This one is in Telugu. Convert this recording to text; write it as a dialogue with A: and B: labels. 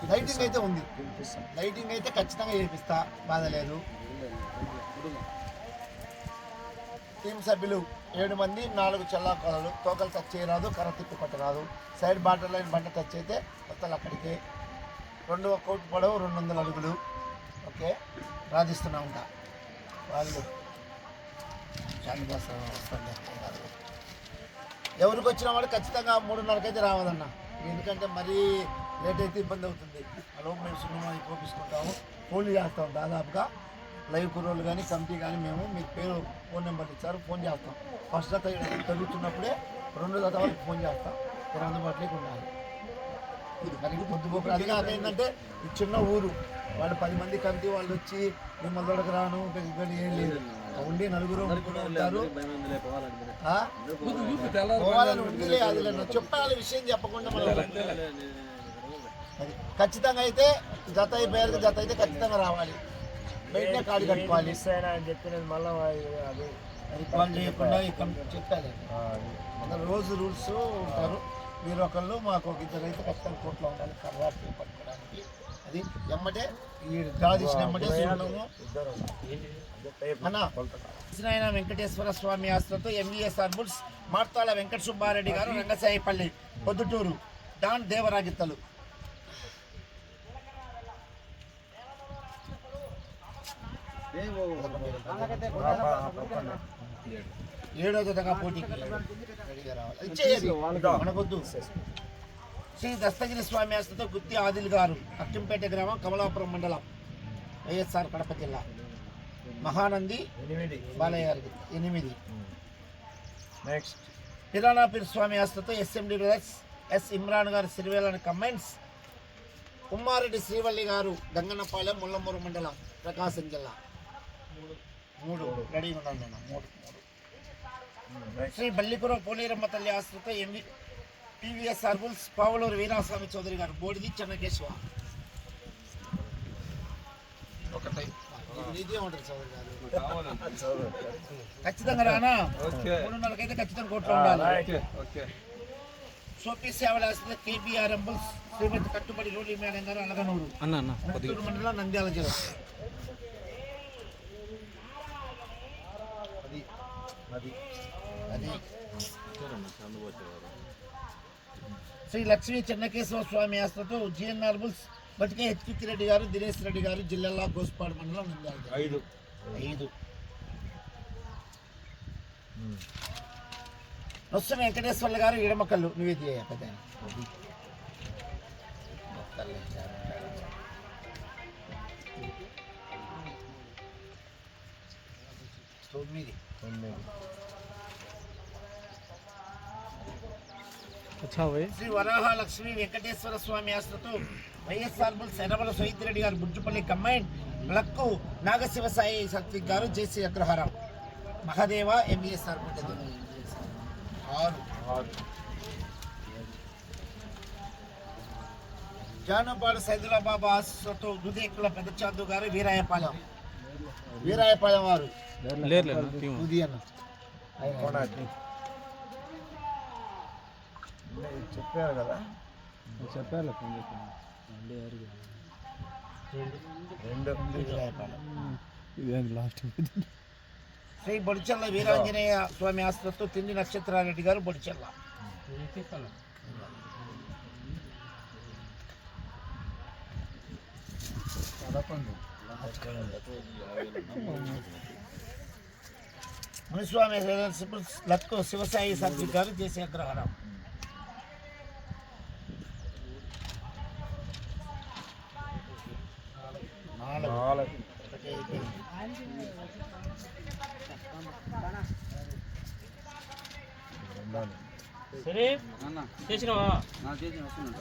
A: లైటింగ్ అయితే ఉంది, లైటింగ్ అయితే ఖచ్చితంగా చేపిస్తా, బాధ లేదు. టీం సభ్యులు 7 మంది, 4 చల్లాకాలు, తోకలు టచ్ చేయరాదు, కర్ర తిప్పి కొట్టరాదు. సైడ్ బార్డర్ లైన్ బండ టచ్ అయితే కొత్తలు అక్కడికి. 2 కోటి పొడవు, 200 అడుగులు. ఓకే, రాధిస్తున్నా ఉంటా. వాళ్ళు వస్తుంది. ఎవరికి వచ్చిన వాళ్ళు ఖచ్చితంగా 3:30కి అయితే రావాలన్న, ఎందుకంటే మరీ లేట్ అయితే ఇబ్బంది అవుతుంది. అలా మేము సినిమా చూపించుకుంటాము, ఫోన్లు చేస్తాం. దాదాపుగా లైవ్ కుర్రోళ్ళు కానీ కమిటీ కానీ మేము మీకు పేరు ఫోన్ నెంబర్ ఇచ్చారు, ఫోన్ చేస్తాం. ఫస్ట్ జత జరుగుతున్నప్పుడే 2 జత వరకు ఫోన్ చేస్తాం, మీరు అందుబాటులోకి ఉండాలి. దానికి పొద్దుపోకు. అది కాక ఏంటంటే ఇది చిన్న ఊరు, వాళ్ళు 10 మంది కమిటీ వాళ్ళు వచ్చి మిమ్మల్ని దొడక రాను ఇబ్బంది ఏం లేదు. ఉండి 4 ఉంటారు. పోవాలని ఉంటుంది, అది చెప్పాలి విషయం చెప్పకుండా మనం. అది ఖచ్చితంగా అయితే జత అయిపోయారు, జత అయితే ఖచ్చితంగా రావాలి, బయటనే కాడి కట్టుకోవాలి.
B: చెప్పినది మళ్ళీ
A: అది కాల్ చేయకుండా చెప్పాలి. అందరు రోజు రూల్స్ ఉంటారు. మీరు ఒకళ్ళు మాకు ఒక 2 అయితే ఖచ్చితంగా కోట్లో ఉండాలి, కర్రాటు పట్టుకోవడానికి. అది ఎమ్మటే ఈ డ్రా తీసిన ఎమ్మటే చూడము అన్న. కృష్ణాయన వెంకటేశ్వర స్వామి ఆశ్రతో ఎంవిఎస్ ఆర్బుల్స్, మార్తాళ వెంకట సుబ్బారెడ్డి గారు, రంగసాయిపల్లి, పొద్దుటూరు, డాన్ దేవరాగిత్తలు. 7వ జతగా పోటీకి రెడీగా రావాలి. మనకొద్దు. శ్రీ దస్తగిరి స్వామి ఆశ్రతో గుత్తి ఆదిల్ గారు, అక్కింపేట గ్రామం, కమలాపురం మండలం, వైఎస్ఆర్ కడప జిల్లా. మహానంది బాలయ్య గారికి 8. నెక్స్ట్ కిరాణాపీర్ స్వామి ఆశ్రతో ఎస్ఎండి బ్రదర్స్, ఎస్ ఇమ్రాన్ గారు, సిరివేలని కంబైన్స్, ఉమ్మారెడ్డి శ్రీవల్లి గారు, గంగన్నపాలెం, ముల్లమూరు మండలం, ప్రకాశం జిల్లా. 3 రెడీగా ఉన్నాను నేను. 3. శ్రీ బల్లిపుర పోలేరమ్మ తల్లి ఆశ్రతో పివిఎస్ ఆర్బుల్స్, పావులూరు వీరాస్వామి చౌదరి గారు, బోడిది, చెన్నకేశ్వ. ఇదే ఉంటుంది చౌదరి గారు, ఖచ్చితంగా రానా. 3:30కి అయితే ఖచ్చితంగా కోట్లో ఉండాలి. సోపీ సేవల ఆశ్రతో కేబీఆర్ అంబుల్స్, శ్రీమతి కట్టుబడి రోడ్లి మేడం గారు, అలగనూరు మండలం, నంద్యాల జిల్లా. అది శ్రీ లక్ష్మీ చెన్నకేశ్వర స్వామి ఆశ్రతో జిఎన్ఆర్ బుల్స్, బతికే హెచ్పితి రెడ్డి గారు, దినేష్ రెడ్డి గారు, జిల్లా గోస్పాడు మండలం, నంద్యాల. 5. నొస్సు వెంకటేశ్వర్లు గారు, ఇడమకల్లు, నివేది పెద్ద. 9. శ్రీ వరాహ లక్ష్మీ వెంకటేశ్వర స్వామి ఆశ్రతో వైఎస్ఆర్ బుల్స్, ఎర్రబల సైతిరెడ్డి గారు, బుజ్జుపల్లి కంబైన్, లక్కు నాగశివసాయి సత్విక్ గారు, జేసీ అగ్రహారం, మహాదేవ ఎంవిఎస్ఆర్. 6. జానపాడు సైదులాబాబా ఆశ్రతో దుదేకుల పెద్ద చాందు గారు, వీరాయపాలెం వారు
B: చెప్పారు కదా, చెప్పారు. 2 లాస్ట్.
A: శ్రీ బొడిచెల్ల వీరాంజనేయ స్వామి ఆశ్రతో తిండి నక్షత్రారెడ్డి గారు, బొడిచెల్ల. మునిస్వామి లక్కు శివసాయి సత్విక్ గారు, జేసీ అగ్రహారం. 4.
C: సరే చేసినావా?
B: చేసిన వస్తున్నా.